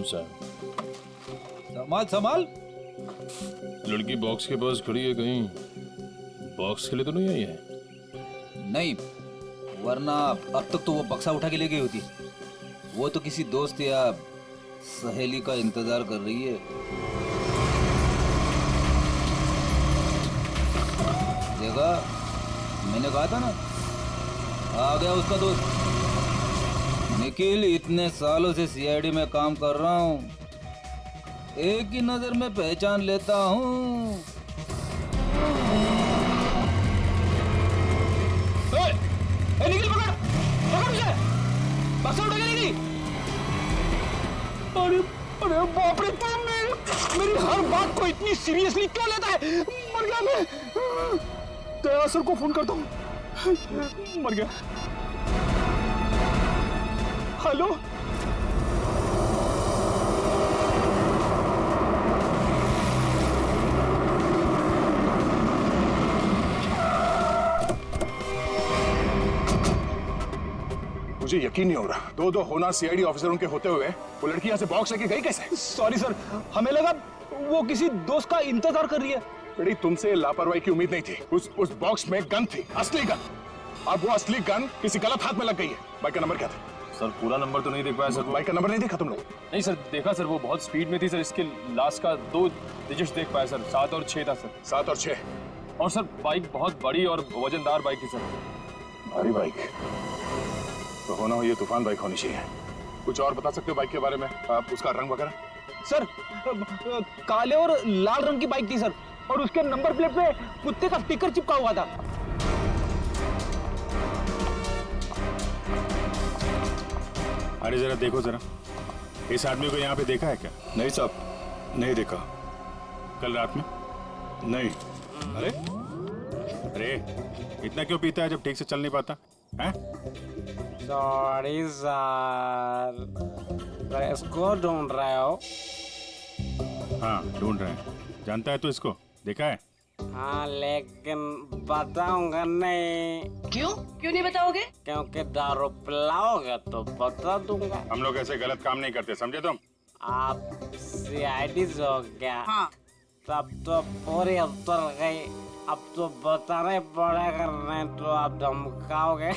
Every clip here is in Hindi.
सर। संभाल संभाल। लड़की बॉक्स के पास खड़ी है, कहीं बॉक्स के लिए तो नहीं आई है? नहीं, वरना अब तक तो वो बक्सा उठा के ले गई होती। वो तो किसी दोस्त या सहेली का इंतजार कर रही है। देखा, मैंने कहा था ना, आ गया उसका दोस्त निखिल। इतने सालों से सीआईडी में काम कर रहा हूँ, एक ही नजर में पहचान लेता हूँ। निखिल पकड़ पकड़ मुझे, बक्सा उठा के ले गई। अरे अरे बाप रे, तुम मेरी हर बात को इतनी सीरियसली क्यों लेता है? मर गया मैं। दया सर को फोन करता हूँ। मर गया। हेलो, मुझे यकीन नहीं हो रहा, दो होना सीआईडी ऑफिसरों के होते हुए वो लड़की यहाँ से बॉक्स लेके गई कैसे? सॉरी सर, हमें लगा वो किसी दोस्त का इंतजार कर रही है। बेटी, तुमसे लापरवाही की उम्मीद नहीं थी। उस बॉक्स में गन थी, असली गन। अब वो असली गन किसी गलत हाथ में लग गई है। बाइक का नंबर क्या था? सर पूरा नंबर तो नहीं देख पाया सर। बाइक का नंबर नहीं देखा तुम लोग? नहीं सर, देखा सर, वो बहुत स्पीड में थी सर। इसके लास्ट का 2 डिजिट्स देख पाया सर, 7 और 6 था सर। 7 और 6। और सर बाइक बहुत बड़ी और वजनदार बाइक थी सर। भारी बाइक तो होना हो, ये तूफान बाइक होनी चाहिए। कुछ और बता सकते हो बाइक के बारे में? आप उसका रंग वगैरह? सर, काले और लाल रंग की बाइक थी सर, और उसके नंबर प्लेट पे कुत्ते का स्टिकर चिपका हुआ था। अरे जरा देखो जरा, इस आदमी को यहाँ पे देखा है क्या? नहीं साहब, नहीं देखा। कल रात में? नहीं। अरे अरे, इतना क्यों पीता है जब ठीक से चल नहीं पाता है? सॉरी सर, इसको ढूंढ रहे हो? हाँ ढूंढ रहे हैं। जानता है तू इसको? देखा है? हाँ, लेकिन बताऊंगा नहीं। क्यों नहीं बताओगे? क्योंकि दारू पिलाओगे तो बता दूंगा। हम लोग ऐसे गलत काम नहीं करते, समझे तुम? आप सीआईडी से हो क्या? हाँ। तब तो पूरी उतर गई। अब तो बताना पड़ेगा, नहीं तो आप धमकाओगे।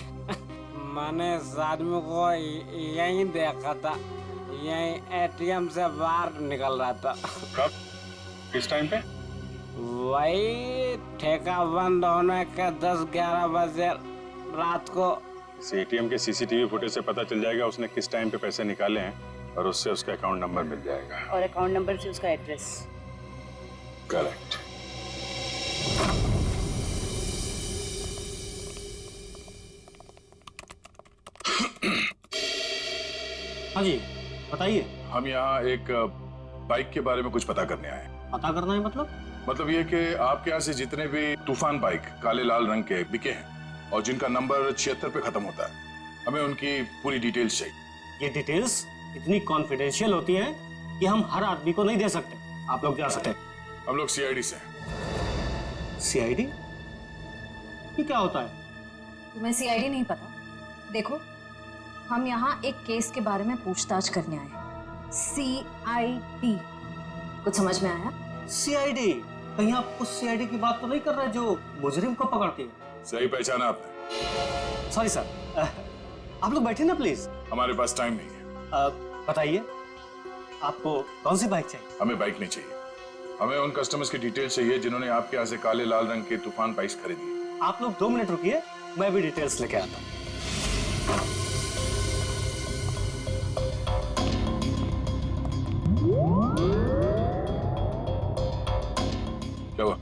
मैंने इस आदमी को यहीं देखा था, यहीं एटीएम से बाहर निकल रहा था। कब? किस टाइम पे? वही ठेका बंद होने के 10-11 बजे रात को। इस एटीएम के सीसीटीवी फुटेज से पता चल जाएगा उसने किस टाइम पे पैसे निकाले हैं, और उससे उसका अकाउंट नंबर मिल जाएगा। और अकाउंट नंबर से उसका एड्रेस। करेक्ट। हाँ जी बताइए। हम यहाँ एक बाइक के बारे में कुछ पता करने आए। पता करना है मतलब ये कि आपके यहाँ से जितने भी तूफान बाइक काले लाल रंग के बिके हैं और जिनका नंबर 76 पे खत्म होता है, हमें उनकी पूरी डिटेल्स चाहिए। ये डिटेल्स इतनी कॉन्फिडेंशियल होती हैं कि हम हर आदमी को नहीं दे सकते। आप लोग जा सकते हैं। हम लोग सीआईडी से हैं। सीआईडी? ये क्या होता है? तुम्हें सीआईडी नहीं पता? देखो, हम यहाँ एक केस के बारे में पूछताछ करने आए हैं। सीआईडी, कुछ समझ में आया? सीआईडी? कहीं आप उस सीआईडी की बात तो नहीं कर रहे जो मुजरिम को पकड़ती है? सही पहचाना आपने। सॉरी सर, आप लोग बैठे ना प्लीज। हमारे पास टाइम नहीं है। बताइए, आपको कौन सी बाइक चाहिए? हमें बाइक नहीं चाहिए, हमें उन कस्टमर्स की डिटेल्स चाहिए जिन्होंने आपके यहाँ से काले लाल रंग के तूफान बाइक्स खरीदी। आप लोग 2 मिनट रुकिए, मैं भी डिटेल्स लेके आता हूँ। क्या हुआ?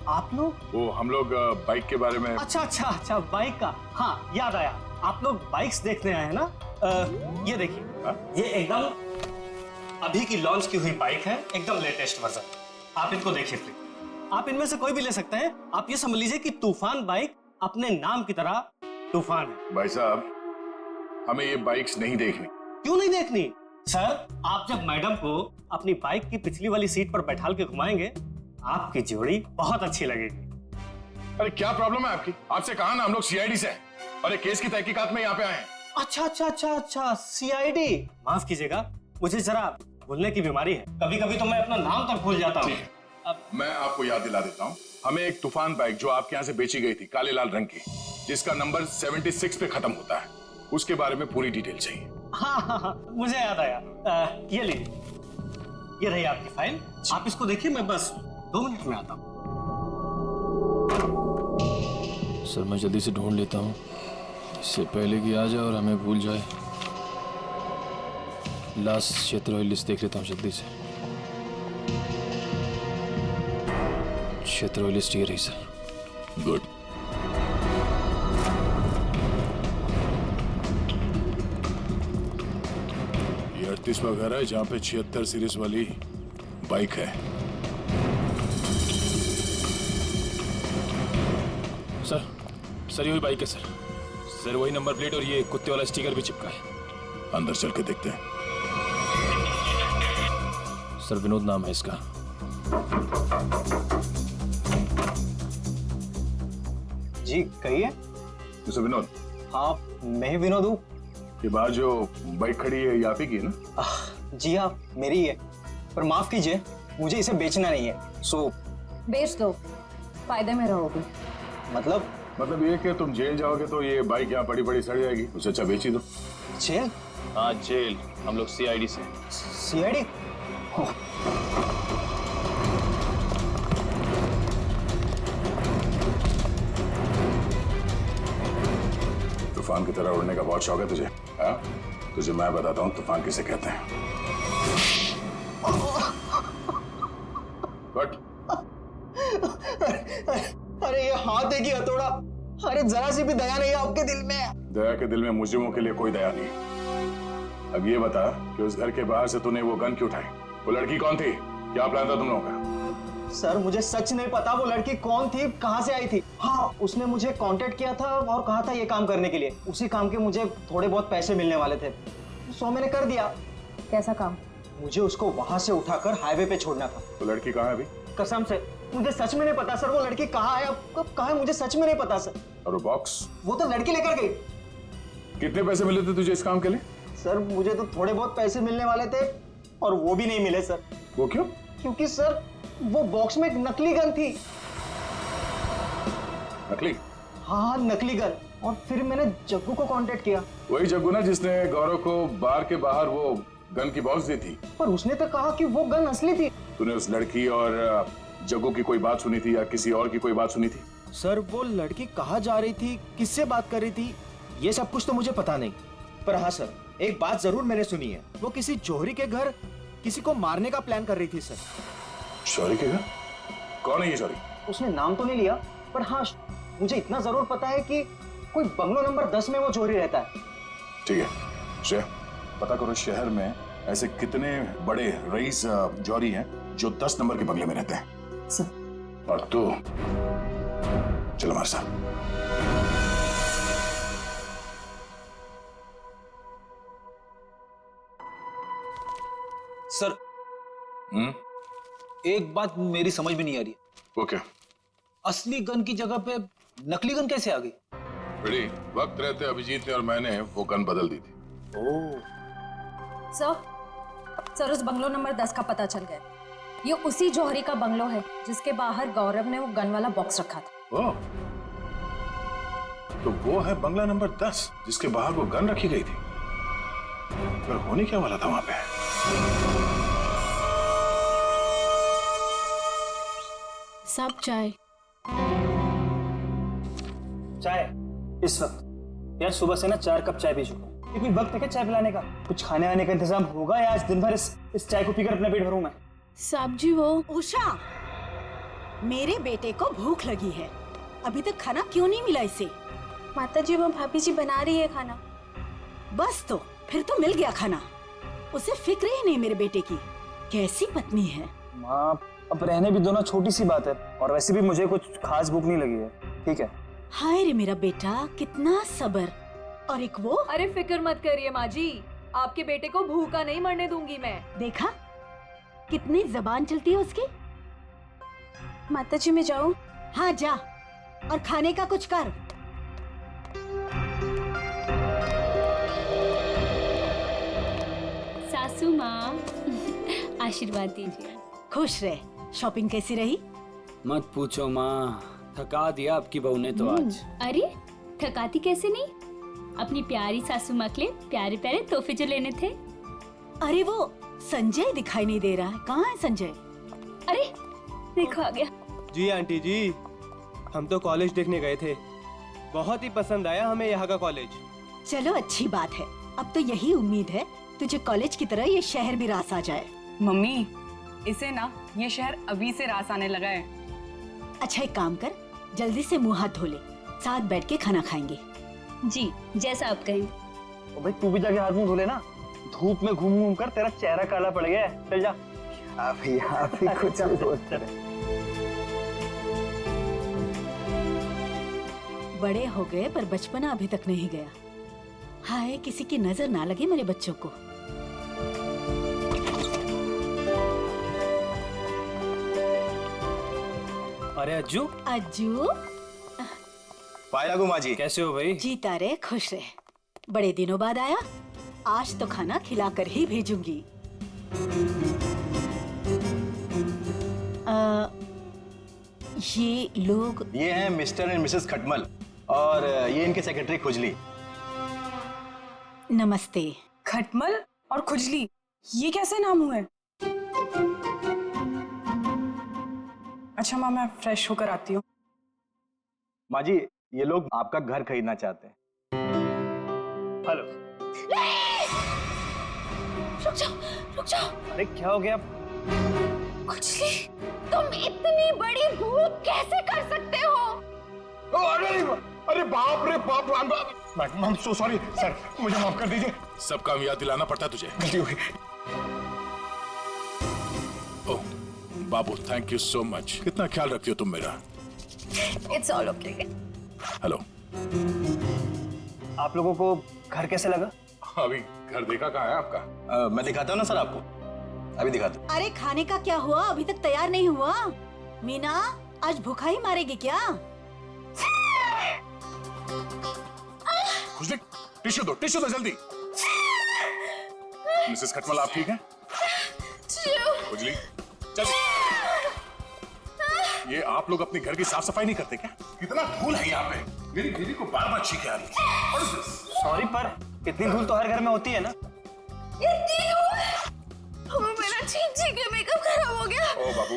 आप लोग? वो हम लोग बाइक के बारे में। अच्छा, बाइक का। हाँ याद आया, आप लोग बाइक्स देखने आए हैं ना? ये देखिए, ये एकदम अभी की लॉन्च की हुई बाइक है, एकदम लेटेस्ट वर्जन। आप इनको देखिए प्लीज। आप इनमें से कोई भी ले सकते हैं। आप ये समझ लीजिए कि तूफान बाइक अपने नाम की तरह तूफान है। भाई साहब, हमें ये बाइक्स नहीं देखनी। क्यों नहीं देखनी? सर, आप जब मैडम को अपनी बाइक की पिछली वाली सीट पर बैठाल के घुमाएंगे, आपकी जोड़ी बहुत अच्छी लगेगी। अरे क्या प्रॉब्लम है आपकी? आपसे कहा ना हम लोग सीआईडी से हैं और एक केस की तहकीकात में यहाँ पे आए हैं। अच्छा अच्छा अच्छा अच्छा, सीआईडी। माफ कीजिएगा, मुझे जरा भूलने की बीमारी है, कभी कभी तो मैं अपना नाम तक भूल जाता हूँ। ठीक है, मैं आपको याद दिला देता हूँ। हमें एक तूफान बाइक जो आपके यहाँ से बेची गई थी, काले लाल रंग की, जिसका नंबर 76 पे खत्म होता है, उसके बारे में पूरी डिटेल चाहिए। हाँ हाँ हाँ, मुझे याद आया। ये लीजिए, ये रही आपकी फाइल, आप इसको देखिए, मैं बस 2 मिनट में आता हूँ। सर मैं जल्दी से ढूंढ लेता हूँ, इससे पहले कि आ जाए और हमें भूल जाए। लास्ट क्षेत्र लिस्ट देख लेता हूँ जल्दी से। क्षेत्र लिस्ट ये रही सर। गुड। ये 38वां घर है जहाँ पे 76 सीरीज वाली बाइक है। सर यही बाइक है सर। सर वही नंबर प्लेट और ये कुत्ते वाला स्टिकर भी चिपका है। अंदर चल के देखते हैं। सर विनोद नाम है इसका। जी कहिए। मिस्टर विनोद। हाँ मैं ही विनोद हूँ। ये बात जो बाइक खड़ी है ये आप ही की है ना? जी हाँ मेरी ही है, पर माफ कीजिए मुझे इसे बेचना नहीं है। सो बेच दो, फायदे में रहोगे। मतलब ये कि तुम जेल जाओगे तो ये बाइक यहाँ पड़ी पड़ी सड़ जाएगी, उससे अच्छा बेच ही दो। जेल? हाँ जेल, हम लोग सीआईडी से। सीआईडी? तूफान की तरह उड़ने का बहुत शौक है तुझे? हाँ? तुझे मैं बताता हूँ तूफान किसे कहते हैं। बट अरे ये हाथ है कि हथौड़ा? अरे जरा सी भी दया नहीं है आपके दिल में? दया के दिल में मुजरिमों के लिए कोई दया नहीं। अब ये बता कि उस घर के बाहर से तूने वो गन क्यों उठाई? वो लड़की कौन थी? क्या प्लान था तुम लोगों का? सर मुझे सच नहीं पता वो लड़की कौन थी, कहाँ से आई थी। हाँ उसने मुझे कांटेक्ट किया था और कहा था ये काम करने के लिए। उसी काम के मुझे थोड़े बहुत पैसे मिलने वाले थे, सो मैंने कर दिया। कैसा काम? मुझे उसको वहां से उठाकर हाईवे पे छोड़ना था। वो लड़की कहाँ है अभी? कसम से मुझे सच में नहीं पता सर, वो लड़की कहाँ है, अब कब कहाँ है, मुझे सच में नहीं पता सर। और वो बॉक्स? वो तो लड़की लेकर गई। कितने पैसे मिले थे तुझे इस काम के लिए? सर मुझे तो थोड़े बहुत पैसे मिलने वाले थे और वो भी नहीं मिले सर। वो क्यों? क्योंकि सर वो बॉक्स में एक नकली गन थी। नकली? हाँ नकली गन। और फिर मैंने जग्गू को कांटेक्ट किया। वही जग्गू ना जिसने गौरव को बार के बाहर वो गन की बॉक्स दी थी? पर उसने तो कहा कि वो गन असली थी। तूने उस लड़की और जग्गू की कोई बात सुनी थी या किसी और की कोई बात सुनी थी? सर वो लड़की कहाँ जा रही थी, किससे बात कर रही थी, ये सब कुछ तो मुझे पता नहीं। पर हाँ सर एक बात जरूर मैंने सुनी है, वो किसी जौहरी के घर किसी को मारने का प्लान कर रही थी सर। शौरी के घर? कौन है ये शौरी? उसने नाम तो नहीं लिया, पर हाँ मुझे इतना जरूर पता है कि कोई बंगलो नंबर 10 में वो जौहरी रहता है। ठीक है श्रेया, पता करो शहर में ऐसे कितने बड़े रईस जौहरी हैं जो 10 नंबर के बंगले में रहते हैं। सर। और तू चलो हमारे साथ। सर एक बात मेरी समझ में नहीं आ रही। वो क्या? असली गन की जगह पे नकली गन कैसे आ गई? बड़ी वक्त रहते अभिजीत ने और मैंने वो गन बदल दी थी। सर उस बंगलो नंबर 10 का पता चल गया। ये उसी जौहरी का बंगलो है जिसके बाहर गौरव ने वो गन वाला बॉक्स रखा था। ओह, तो वो है बंगला नंबर 10 जिसके बाहर वो गन रखी गई थी। पर होने क्या वाला था वहां पे? सब चाय। चाय इस वक्त? यार सुबह से ना 4 कप चाय पी चुका हूँ। कोई वक्त है क्या चाय पिलाने का? कुछ खाने आने का इंतजाम होगा या आज दिन भर इस चाय को पीकर अपना पेट भरूं मैं? साहब जी वो उषा, मेरे बेटे को भूख लगी है, अभी तक खाना क्यों नहीं मिला इसे? माता जी वो भाभी जी बना रही है खाना। बस तो फिर तो मिल गया खाना। उसे फिक्र ही नहीं मेरे बेटे की। कैसी पत्नी है। माँ अब रहने भी दो ना, छोटी सी बात है, और वैसे भी मुझे कुछ खास भूख नहीं लगी है। ठीक है। हाय रे मेरा बेटा, कितना सब्र। और एक वो। अरे फिक्र मत करिए माँ जी, आपके बेटे को भूखा नहीं मरने दूंगी मैं। देखा कितनी जबान चलती है उसकी। माता जी मैं जाऊँ? हाँ जा, और खाने का कुछ कर। सासू माँ आशीर्वाद दीजिए। खुश रहे। शॉपिंग कैसी रही? मत पूछो माँ, थका दिया आपकी बहू ने तो आज। अरे थकाती कैसे नहीं, अपनी प्यारी सासू माँ के लिए प्यारे प्यारे तोहफे जो लेने थे। अरे वो संजय दिखाई नहीं दे रहा है, कहाँ है संजय? अरे देखो आ गया। जी आंटी जी, हम तो कॉलेज देखने गए थे, बहुत ही पसंद आया हमें यहाँ का कॉलेज। चलो अच्छी बात है। अब तो यही उम्मीद है तुझे कॉलेज की तरह ये शहर भी रास आ जाए। मम्मी इसे ना ये शहर अभी से रास आने लगा है। अच्छा एक काम कर, जल्दी से मुंह हाथ धो ले, साथ बैठ के खाना खाएंगे। जी जैसा आप कहें। भाई तू भी जाके हाथ मुंह धो लेना, धूप में घूम घूम कर तेरा चेहरा काला पड़ गया है। चल जा। आप ही कुछ बोलते रहे। बड़े हो गए पर बचपना अभी तक नहीं गया। हाय किसी की नजर ना लगे मेरे बच्चों को। अरे अज्जू। अज्जू पाए लागू माँ जी, कैसे हो भाई? जीता रहे, खुश रहे। बड़े दिनों बाद आया, आज तो खाना खिलाकर ही भेजूंगी। ये लोग? ये हैं मिस्टर एंड मिसेस खटमल और ये इनके सेक्रेटरी खुजली। नमस्ते। खटमल और खुजली, ये कैसे नाम हुए? अच्छा माँ मैं फ्रेश होकर आती हूँ। माँ जी ये लोग आपका घर खरीदना चाहते हैं। हेलो। रुक जाओ रुक जाओ। अरे क्या हो गया? खुजली, तुम इतनी बड़ी भूख कैसे कर सकते हो? अरे बाप रे बाप, I am so sorry sir, मुझे माफ कर दीजिए। सब काम याद दिलाना पड़ता तुझे, गलती हो गई। ओह बाबू, थैंक यू सो मच, कितना ख्याल रखती हो तुम मेरा। It's all okay. हेलो। आप लोगों को घर कैसे लगा? अभी घर देखा कहाँ है आपका? मैं दिखाता हूँ ना सर आपको, अभी दिखाता हूँ। अरे खाने का क्या हुआ, अभी तक तैयार नहीं हुआ? मीना आज भूखा ही मारेगी क्या? खुजली टिश्यू दो जल्दी। मिसेस खटमल आप ठीक हैं? खुजली चल। ये आप लोग अपने घर की साफ सफाई नहीं करते क्या? कितना धूल है यहाँ पे, मेरी बीवी को बार बार छींके आ रही है। सॉरी पर इतनी धूल तो हर घर में होती है ना। इतनी धूल, मेरा छींक के मेकअप खराब हो गया। ओ बाबू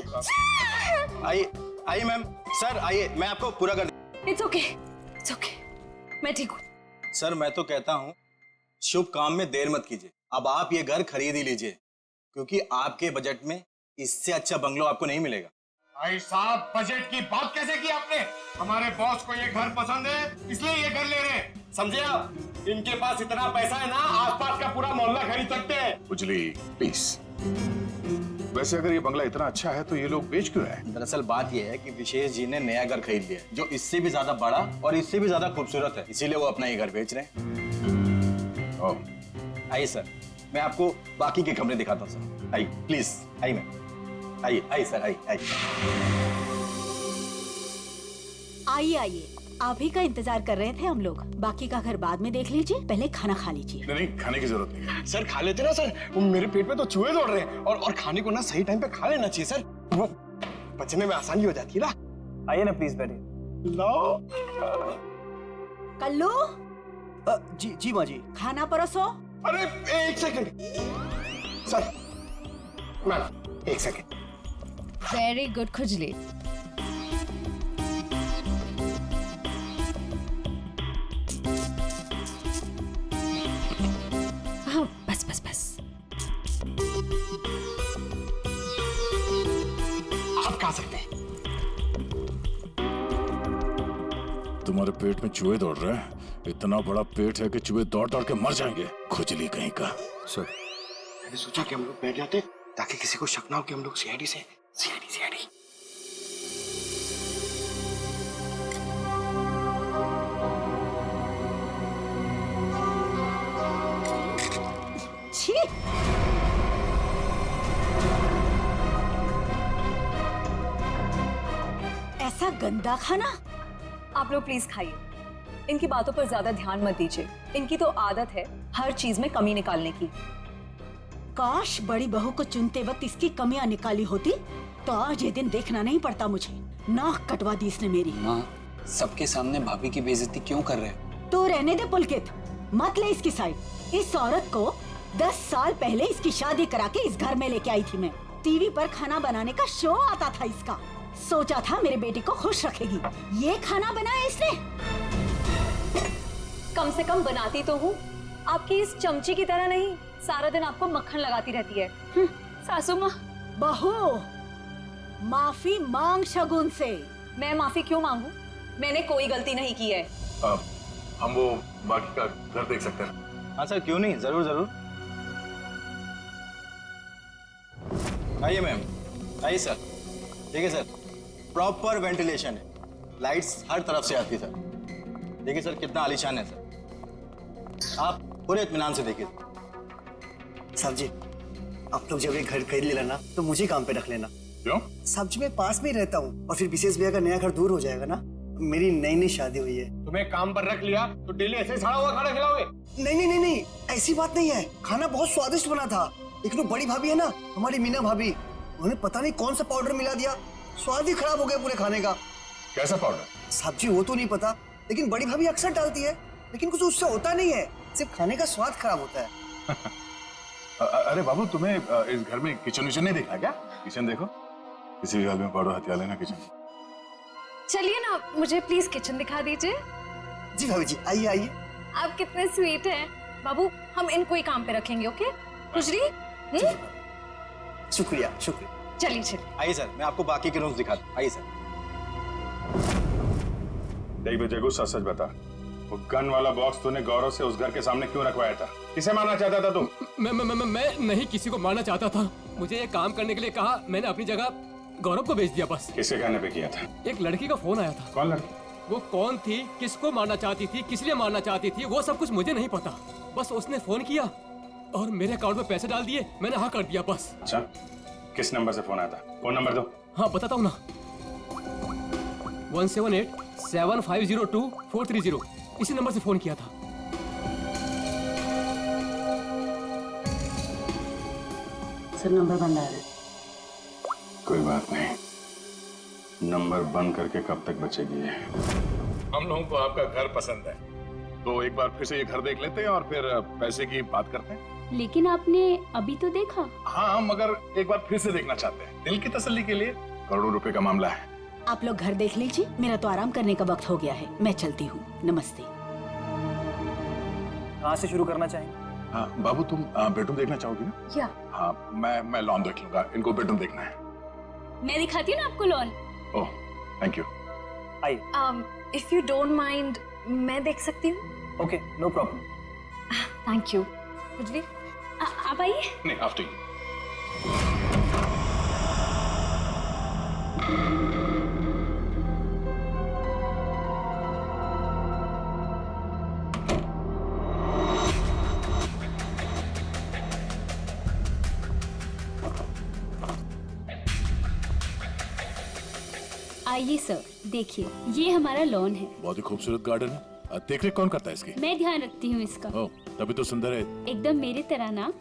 आइए मैम, सर आइए, मैं आपको पूरा कर दूं। इट्स ओके, मैं ठीक हूँ। सर मैं तो कहता हूँ शुभ काम में देर मत कीजिए, अब आप ये घर खरीद ही लीजिए, क्योंकि आपके बजट में इससे अच्छा बंगलो आपको नहीं मिलेगा। भाई साहब बजट की बात कैसे की आपने? हमारे बॉस को ये घर पसंद है इसलिए ये घर ले रहे हैं, समझे आप? इनके पास इतना पैसा है ना, आसपास का पूरा मोहल्ला खरीद सकते हैं। खुजली प्लीज, वैसे अगर ये बंगला इतना अच्छा है तो ये लोग बेच क्यों रहे हैं? दरअसल बात ये है कि विशेष जी ने नया घर खरीद लिया जो इससे भी ज्यादा बड़ा और इससे भी ज्यादा खूबसूरत है, इसीलिए वो अपना ये घर बेच रहे हैं। ओह आइए सर, मैं आपको बाकी के कमरे दिखाता हूँ सर, आइए प्लीज, आइए मैम, आइए सर, आइए। आइए, आप ही का इंतजार कर रहे थे हम लोग। बाकी का घर बाद में देख लीजिए, पहले खाना खा लीजिए। नहीं खाने की जरूरत नहीं। सर खा लेते ना सर, मेरे पेट में तो चूहे दौड़ रहे हैं और खाने को ना सही टाइम पे खा लेना चाहिए सर, वो पचने में आसानी हो जाती है ना। आइए ना प्लीज बैठिए। लो कल्लू। जी माँ जी। खाना परोसो। अरे एक सेकंड सर, मैम एक सेकंड। वेरी गुड खुजली। बस आप खा सकते हैं। तुम्हारे पेट में चूहे दौड़ रहे हैं? इतना बड़ा पेट है कि चूहे दौड़ दौड़ के मर जाएंगे, खुजली कहीं का। सर मैंने सोचा कि हम लोग बैठ जाते ताकि किसी को शक ना हो कि हम लोग सीआईडी से सीआईडी। छी! ऐसा गंदा खाना। आप लोग प्लीज खाइए, इनकी बातों पर ज्यादा ध्यान मत दीजिए, इनकी तो आदत है हर चीज में कमी निकालने की। काश बड़ी बहू को चुनते वक्त इसकी कमियां निकाली होती तो आज ये दिन देखना नहीं पड़ता मुझे। नाक कटवा दी इसने मेरी। माँ, सबके सामने भाभी की बेइज्जती क्यों कर रहे हो? तो रहने दे पुलकित, मत ले इसकी साइड। इस औरत को 10 साल पहले इसकी शादी करा के इस घर में लेके आई थी मैं। टीवी पर खाना बनाने का शो आता था इसका। सोचा था मेरे बेटे को खुश रखेगी, ये खाना बनाया इसने। कम से कम बनाती तो हूँ, आपकी इस चमची की तरह नहीं सारा दिन आपको मक्खन लगाती रहती है। सासू माँ। बहू, माफी मांग शगुन से। मैं माफी क्यों मांगू? मैंने कोई गलती नहीं की है। हम वो बाकी का घर देख सकते हैं? हाँ सर, क्यों नहीं, जरूर जरूर। आइए मैम, आइए सर। देखिए सर, प्रॉपर वेंटिलेशन है, लाइट्स हर तरफ से आती है सर। देखिए सर कितना आलीशान है सर, आप पूरे इत्मीनान से देखिए। साहब जी, आप लोग जब ये घर खरीद लेना ना तो मुझे काम पे रख लेना। क्यों? साहब जी मैं पास में ही रहता हूँ और फिर विशेष भैया का नया घर दूर हो जाएगा ना। मेरी नई नई शादी हुई है। तुम्हें काम पर रख लिया तो डेली ऐसे सड़ा हुआ खाना खिलाओगे? नहीं नहीं नहीं नहीं, ऐसी बात नहीं है। खाना बहुत स्वादिष्ट बना था, लेकिन वो बड़ी भाभी है ना, हमारी मीना भाभी, उन्होंने पता नहीं कौन सा पाउडर मिला दिया, स्वाद ही खराब हो गया पूरे खाने का। कैसा पाउडर? साहब जी वो तो नहीं पता, लेकिन बड़ी भाभी अक्सर डालती है, लेकिन कुछ उससे होता नहीं है, सिर्फ खाने का स्वाद खराब होता है। अरे बाबू, तुम्हें इस घर में किचन विचन नहीं देखा क्या? किचन देखो, किसी घर में पड़ो हथियार लेना किचन। चलिए ना, मुझे प्लीज किचन दिखा दीजिए। जी भाभी जी, आइए आइए। आप कितने स्वीट हैं बाबू, हम इनको ही काम पे रखेंगे। ओके खुजरी? शुक्रिया शुक्रिया। चलिए चलिए। आइए सर, मैं आपको बाकी के रूम्स दिखा दूं। आइए सर। देख बेटे, गुस्सा सच बता, वो गन वाला बॉक्स तूने गौरव से उस घर के सामने क्यों रखवाया था? किसे मारना चाहता था तू? मैं नहीं किसी को मारना चाहता था। मुझे ये काम करने के लिए कहा, मैंने अपनी जगह गौरव को भेज दिया बस। किसके कहने पे किया था? एक लड़की का फोन आया था। कौन लड़की? वो कौन थी, किसको मारना चाहती थी, किस लिए मारना चाहती थी, वो सब कुछ मुझे नहीं पता। बस उसने फोन किया और मेरे अकाउंट में पैसे डाल दिए, मैंने हाँ कर दिया बस। अच्छा, किस नंबर से फोन आया था? फोन नंबर दो। हाँ बताता हूँ ना, 17875024330, इसी नंबर से फोन किया था। सर नंबर बंद आ रहा है। कोई बात नहीं, नंबर बंद करके कब तक बचेगी ये? हम लोगों को आपका घर पसंद है, तो एक बार फिर से ये घर देख लेते हैं और फिर पैसे की बात करते हैं। लेकिन आपने अभी तो देखा। हाँ, मगर एक बार फिर से देखना चाहते हैं, दिल की तसल्ली के लिए। करोड़ों रुपए का मामला है। आप लोग घर देख लीजिए, मेरा तो आराम करने का वक्त हो गया है, मैं चलती हूँ। नमस्ते। कहाँ से शुरू करना चाहेंगे? हाँ बाबू, तुम बेडरूम देखना चाहोगी ना? क्या? हाँ, मैं लॉन देख लूंगा, इनको बेडरूम देखना है। मैं दिखाती हूँ ना आपको लॉन। Oh, thank you. आइए। इफ यू डोंट माइंड, मैं देख सकती हूँ? Okay, no problem. Thank you. खुजरी? आप आइए। नहीं, आफ्टर यू। आइए सर, देखिए ये हमारा लॉन है। बहुत ही खूबसूरत गार्डन है। देख रेख कौन करता है इसकी? मैं ध्यान रखती हूँ इसका। ओह, तभी तो सुंदर है। एकदम मेरी तरह ना।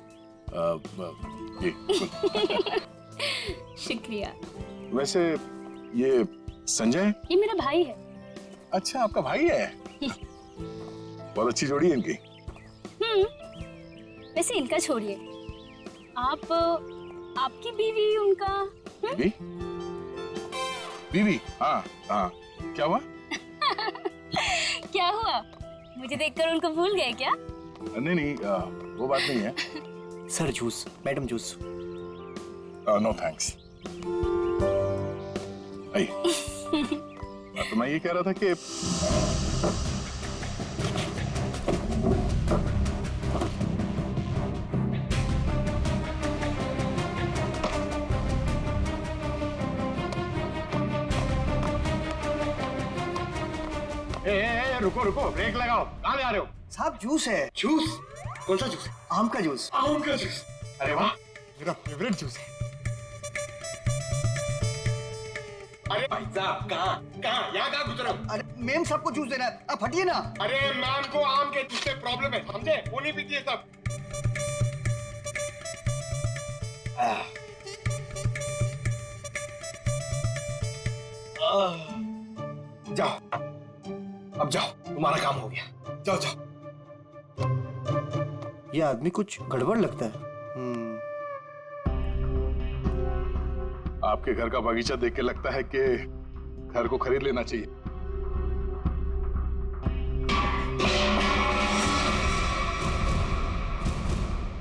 ये शुक्रिया। वैसे ये संजय? ये मेरा भाई है। अच्छा, आपका भाई है? बहुत अच्छी जोड़ी है इनकी। वैसे इनका छोड़िए, आप आपकी बीवी, उनका बीवी? बीवी? हाँ हाँ, क्या हुआ? क्या हुआ? मुझे देखकर उनको भूल गए क्या? नहीं नहीं, वो बात नहीं है। Sir juice, madam juice. No thanks. तो मैं ये कह रहा था कि रुको रुको, ब्रेक लगाओ। कहाँ जा रहे हो? साहब जूस है। जूस? कौन सा जूस है? आम का जूस। आम का जूस? अरे वाह, मेरा फेवरेट जूस है। अरे भाई साहब, कहाँ यहाँ कहाँ गुजरे हो? अरे मैम सबको जूस देना है, आप हटिए ना। अरे मैम को आम के जूस से प्रॉब्लम है, समझे? वो नहीं पीती है सब। जाओ, अब जाओ, तुम्हारा काम हो गया। जाओ जाओ। ये आदमी कुछ गड़बड़ लगता है। आपके घर का बगीचा देख के लगता है कि घर को खरीद लेना चाहिए।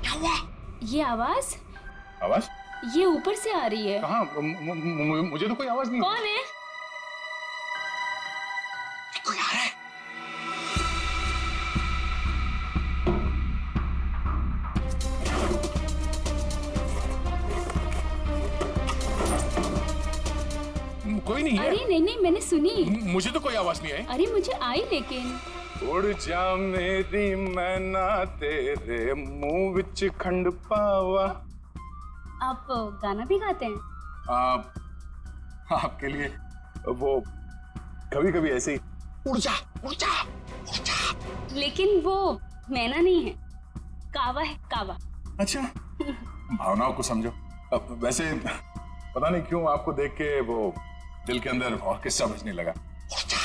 क्या हुआ? ये आवाज आवाज ये ऊपर से आ रही है। कहाँ? मुझे तो कोई आवाज नहीं। कौन है? कोई आ रहा है। कोई नहीं है। अरे नहीं नहीं, मैंने सुनी। मुझे तो कोई आवाज नहीं आई। अरे मुझे आई लेकिन। उड़ जा मेरी मैना तेरे मुंह विच खंड पावा। आप गाना भी गाते हैं? आपके लिए वो कभी कभी ऐसे ही। उड़ जा, उड़ जा, उड़ जा। लेकिन वो मैना नहीं है, कावा है, कावा। अच्छा, भावनाओं को समझो। अब वैसे पता नहीं क्यों आपको देख के वो दिल के अंदर और किस्सा बजने लगा। उड़ जा,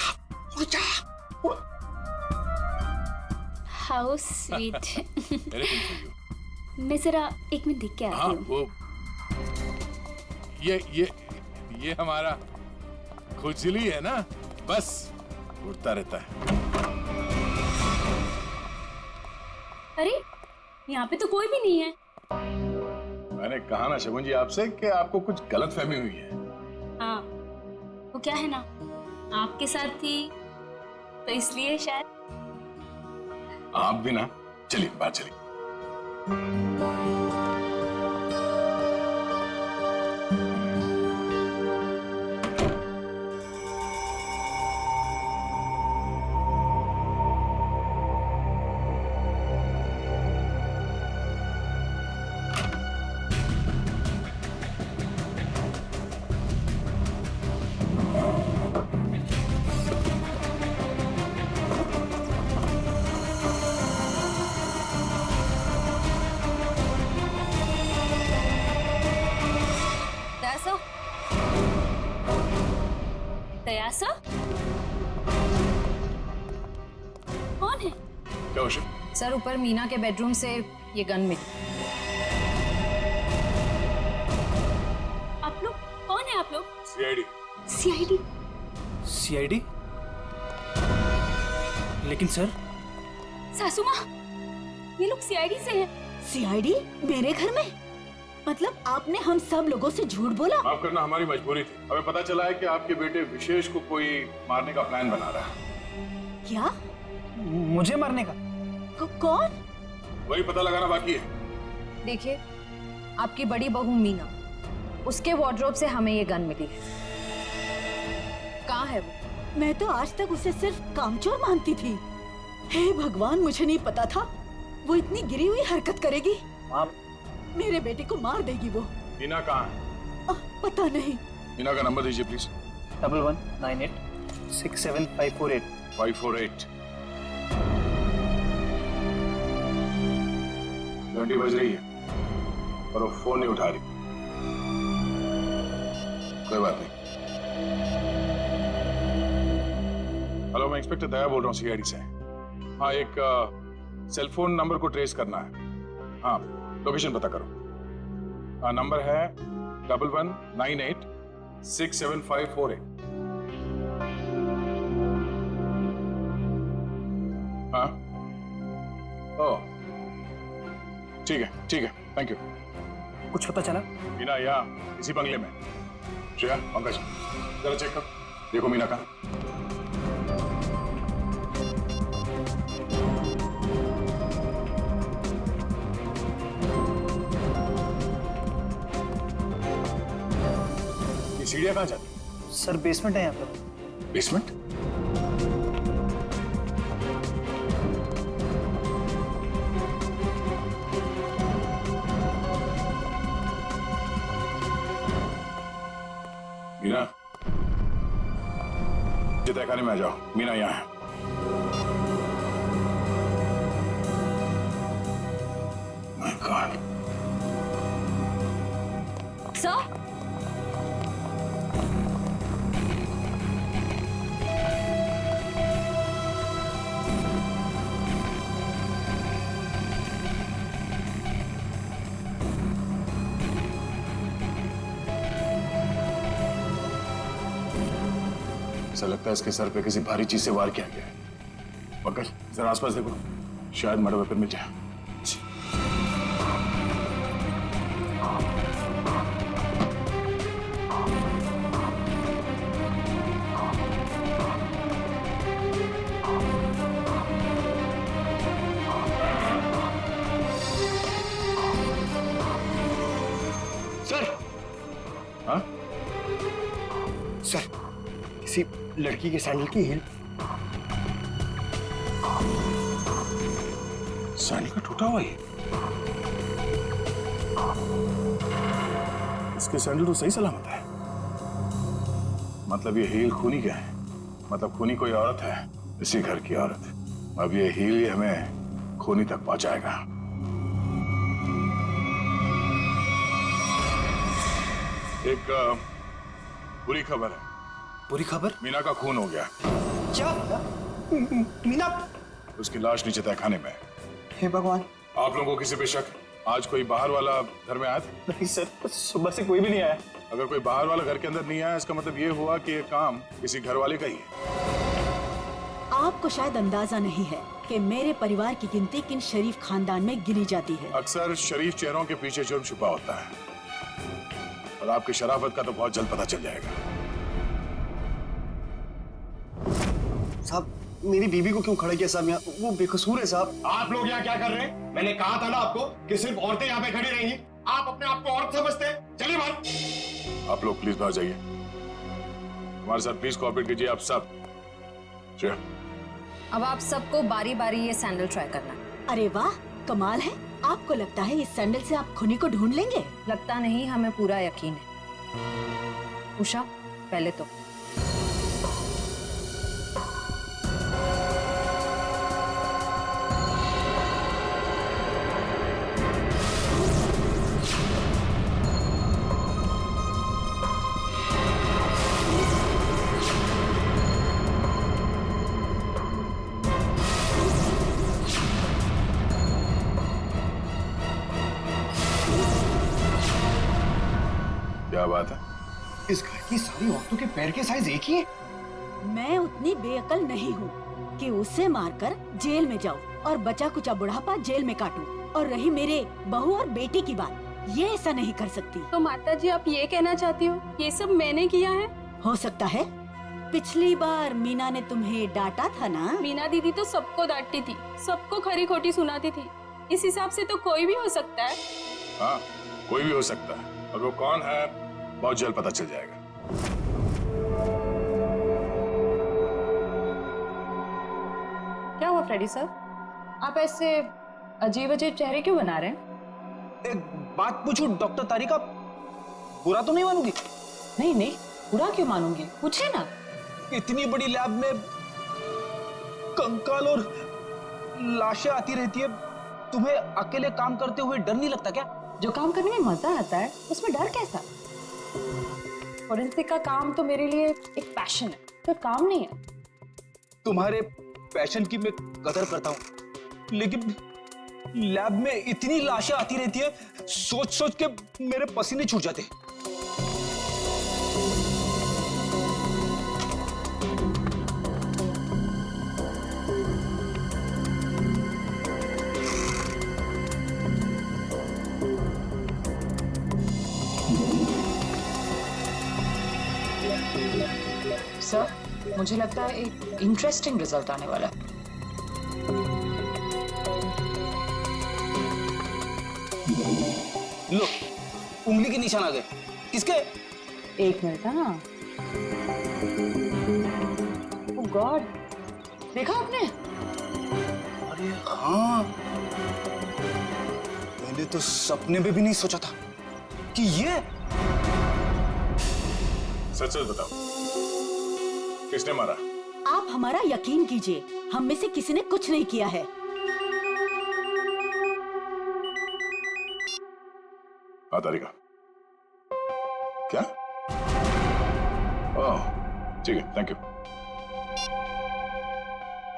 उड़ जा, उड़। How sweet. मैं जरा एक मिनट देख के आती हूँ। वो ये हमारा खुजली है ना, बस उड़ता रहता है। अरे यहाँ पे तो कोई भी नहीं है। मैंने कहा ना शगुन जी आपसे कि आपको कुछ गलतफहमी हुई है। हाँ, वो क्या है ना, आपके साथ थी तो इसलिए शायद। आप भी ना। चलिए बात चलिए। तयासा? कौन है? क्या उसे? सर, ऊपर मीना के बेडरूम से ये गन मिली। आप लोग कौन है? आप लोग? सीआईडी। सीआईडी? सीआईडी? लेकिन सर। सासू माँ, ये लोग सीआईडी से हैं। सीआईडी मेरे घर में? मतलब आपने हम सब लोगों से झूठ बोला? माफ करना, हमारी मजबूरी थी। हमें पता चला है कि आपके बेटे विशेष को कोई मारने का प्लान बना रहा है। क्या? मुझे मारने का? कौन? वही पता लगाना बाकी है। देखिए, आपकी बड़ी बहू मीना, उसके वार्डरोब से हमें ये गन मिली है। कहाँ है वो? मैं तो आज तक उसे सिर्फ कामचोर मानती थी। हे भगवान, मुझे नहीं पता था वो इतनी गिरी हुई हरकत करेगी। आप मेरे बेटे को मार देगी वो। मीना कहाँ है? पता नहीं। मीना का नंबर दीजिए प्लीज। 1198675548। 548। घंटी बज रही है पर वो फोन नहीं उठा रही। कोई बात नहीं। हेलो, मैं इंस्पेक्टर दया बोल रहा हूँ सीआईडी से। हाँ, एक सेलफोन नंबर को ट्रेस करना है। हाँ, लोकेशन पता करो। हाँ, नंबर है 1198675548। हाँ, ओ ठीक है, ठीक है, थैंक यू। कुछ पता चला? मीना यहाँ इसी बंगले में। श्रेया, पंकज, जरा चेक कर, देखो मीना कहाँ। ये सीढ़ियाँ कहाँ जाती? सर, बेसमेंट है यहाँ पर। बेसमेंट? मीना, तहखाने में आ जाओ। मीना यहाँ है। My God. सर, ऐसा लगता है इसके सर पे किसी भारी चीज से वार किया गया है। पंकज जरा आसपास देखो, शायद मर्डर वेपन मिल जाए। सर, हाँ? सर, किसी लड़की के सैंडल की हील। सैंडल का टूटा हुआ ही। इसके सैंडल तो सही सलामत है। मतलब ये हील खूनी का है। मतलब खूनी कोई औरत है, इसी घर की औरत। अब ये हील ही हमें खूनी तक पहुंचाएगा। एक बुरी खबर है। बुरी खबर? मीना का खून हो गया। क्या? मीना? उसकी लाश नीचे तहखाने में है। हे भगवान। आप लोगों को किसी पे शक? आज कोई बाहर वाला घर में आया था? नहीं सर, सुबह से कोई भी नहीं आया। अगर कोई बाहर वाला घर के अंदर नहीं आया, इसका मतलब ये हुआ कि ये काम किसी घर वाले का ही है। आपको शायद अंदाजा नहीं है कि मेरे परिवार की गिनती किन शरीफ खानदान में गिनी जाती है। अक्सर शरीफ चेहरों के पीछे जुर्म छुपा होता है, और आपकी शराफत का तो बहुत जल्द पता चल जाएगा। साहब, मेरी बीबी को क्यों खड़ा किया साहब यहाँ? वो बेकसूर है साहब। आप लोग यहाँ क्या कर रहे हैं? मैंने कहा था ना आपको कि सिर्फ औरतें यहाँ पे खड़ी रहेंगी। आप अपने आप को औरत समझते हैं। चलिए बाहर। आप लोग प्लीज बाहर जाइए। हमारे साथ प्लीज कोऑपरेट कीजिए आप सब। चलिए। अब आप सबको बारी बारी ये सैंडल ट्राई करना है। अरे वाह, कमाल है। आपको लगता है इस सैंडल से आप खूनी को ढूंढ लेंगे? लगता नहीं, हमें पूरा यकीन है। उषा, पहले तो क्या बात है? इस घर की सारी औरतों के पैर के साइज एक ही है। मैं उतनी बेअकल नहीं हूँ कि उसे मारकर जेल में जाऊँ और बचा कुचा बुढ़ापा जेल में काटूं। और रही मेरे बहू और बेटी की बात, ये ऐसा नहीं कर सकती। तो माता जी, आप ये कहना चाहती हो ये सब मैंने किया है? हो सकता है। पिछली बार मीना ने तुम्हें डांटा था ना? मीना दीदी तो सबको डांटती थी, सबको खरी खोटी सुनाती थी। इस हिसाब से तो कोई भी हो सकता है। हाँ, कोई भी हो सकता है, और वो कौन है बहुत जल्द पता चल जाएगा। क्या हुआ फ्रेडी सर? आप ऐसे अजीब अजीब चेहरे क्यों बना रहे हैं? एक बात पूछूं डॉक्टर तारिका, बुरा तो नहीं मानूंगी? नहीं नहीं, बुरा क्यों मानूंगी, पूछे ना। इतनी बड़ी लैब में कंकाल और लाशें आती रहती है, तुम्हें अकेले काम करते हुए डर नहीं लगता क्या? जो काम करने में मजा आता है उसमें डर कैसा? फोरेंसिक का काम तो मेरे लिए एक पैशन है, तो काम नहीं है। तुम्हारे पैशन की मैं कदर करता हूँ, लेकिन लैब में इतनी लाशें आती रहती है, सोच सोच के मेरे पसीने छूट जाते। सर, मुझे लगता है एक इंटरेस्टिंग रिजल्ट आने वाला है। लो, उंगली के निशान आ गए। किसके? एक मिनट ना। ओह गॉड, देखा आपने? अरे हाँ, मैंने तो सपने में भी नहीं सोचा था कि ये। सच सच बताओ, किसने मारा? आप हमारा यकीन कीजिए, हम में से किसी ने कुछ नहीं किया है। हाँ तारिका, क्या? ओह, ठीक है, थैंक यू।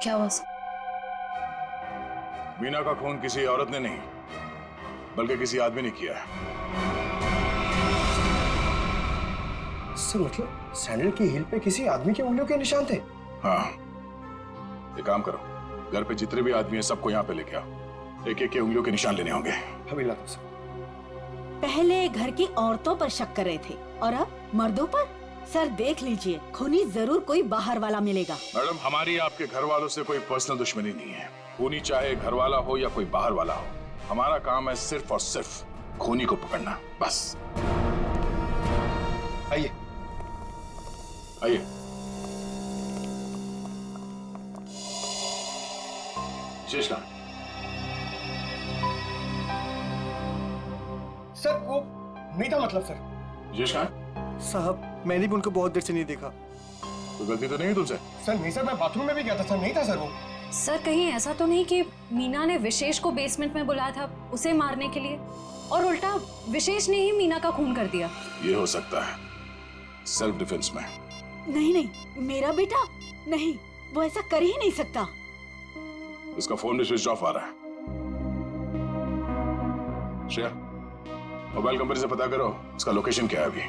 क्या हुआ सर? मीना का खून किसी औरत ने नहीं, बल्कि किसी आदमी ने किया है। सर मतलब सैंडल की हील पे किसी आदमी की उंगलियों के निशान थे? हाँ, एक काम करो, घर पे जितने भी आदमी हैं सबको यहाँ पे लेके आओ। एक एक के उंगलियों के निशान लेने होंगे। अभी लाता सर। पहले घर की औरतों पर शक कर रहे थे और अब मर्दों पर। सर देख लीजिए, खूनी जरूर कोई बाहर वाला मिलेगा। मैडम, हमारी आपके घर वालों से कोई पर्सनल दुश्मनी नहीं है। खूनी चाहे घर वाला हो या कोई बाहर वाला हो, हमारा काम है सिर्फ और सिर्फ खूनी को पकड़ना, बस। आइए आइए। विशेष कहाँ? सर वो मीठा मतलब सर। विशेष कहाँ? साहब मैंने भी उनको बहुत देर से नहीं देखा। तो गलती तो नहीं है तुमसे? सर नहीं सर, मैं बाथरूम में भी गया था सर, नहीं था सर वो। सर कहीं ऐसा तो नहीं कि मीना ने विशेष को बेसमेंट में बुलाया था उसे मारने के लिए और उल्टा विशेष ने ही मीना का खून कर दिया? ये हो सकता है, सेल्फ डिफेंस में। नहीं नहीं, मेरा बेटा नहीं, वो ऐसा कर ही नहीं सकता। उसका फोन भी स्विच ऑफ आ रहा है। श्रेया, मोबाइल कंपनी से पता करो उसका लोकेशन क्या है अभी।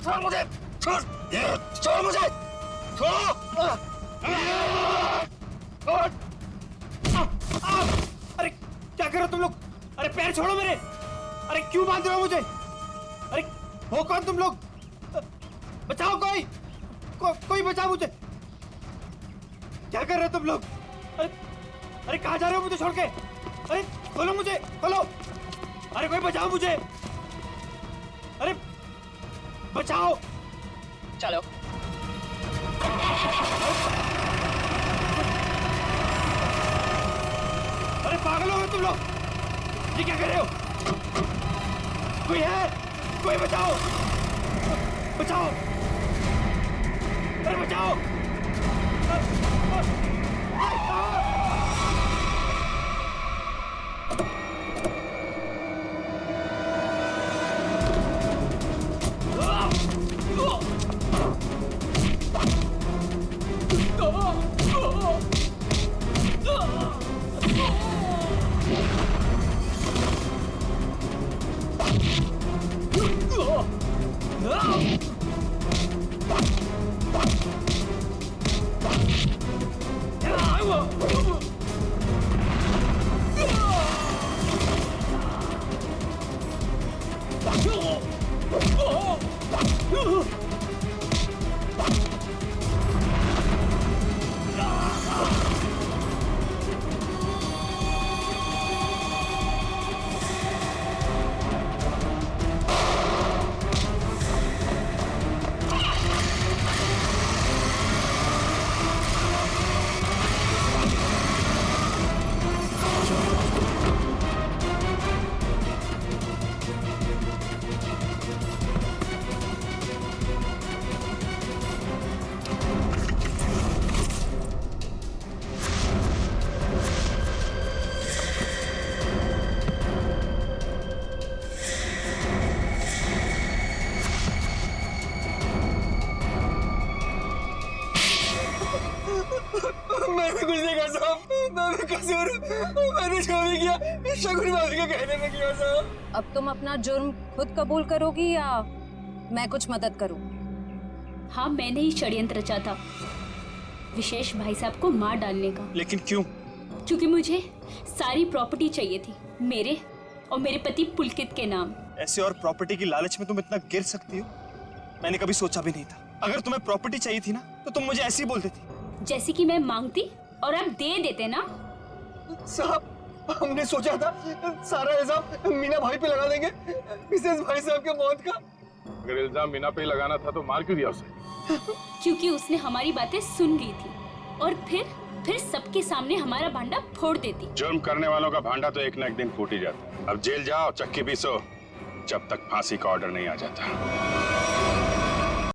छोड़ मुझे, छोड़ मुझे, अरे क्या कर रहे हो तुम लोग? अरे पैर छोड़ो मेरे। अरे क्यों बांध रहे हो मुझे? अरे हो कौन तुम लोग? बचाओ कोई बचाओ मुझे। क्या कर रहे हो तुम लोग? अरे कहाँ जा रहे हो मुझे छोड़ के? अरे खोलो मुझे, खोलो। अरे कोई बचाओ मुझे। अरे बचाओ। चलो। अरे पागल हो गए तुम लोग? ये क्या कर रहे हो? कोई है? कोई बचाओ, बचाओ। अरे बचाओ। मैंने कुछ नहीं कहा साहब, मैं कसूर, मैंने जो भी किया शगुन भाभी के कहने में किया साहब। अब तुम अपना जुर्म खुद कबूल करोगी या मैं कुछ मदद करूं? हाँ, मैंने ही षड्यंत्र रचा था विशेष भाई साहब को मार डालने का। लेकिन क्यों? क्योंकि मुझे सारी प्रॉपर्टी चाहिए थी, मेरे और मेरे पति पुलकित के नाम। ऐसे और प्रॉपर्टी की लालच में तुम इतना गिर सकती हो, मैंने कभी सोचा भी नहीं था। अगर तुम्हें प्रॉपर्टी चाहिए थी ना तो तुम मुझे ऐसे ही बोल देती। जैसे कि मैं मांगती और आप दे देते ना। साहब हमने सोचा था सारा इल्जाम मीना भाई पे लगा देंगे, मिसेस भाई साहब के मौत का। अगर इल्जाम मीना पे ही लगाना था तो मार क्यों दिया उसे? क्योंकि उसने हमारी बातें सुन ली थी और फिर सबके सामने हमारा भांडा फोड़ देती। जुर्म करने वालों का भांडा तो एक न एक दिन फूट ही जाता है। अब जेल जाओ, चक्की पीसो, जब तक फांसी का ऑर्डर नहीं आ जाता।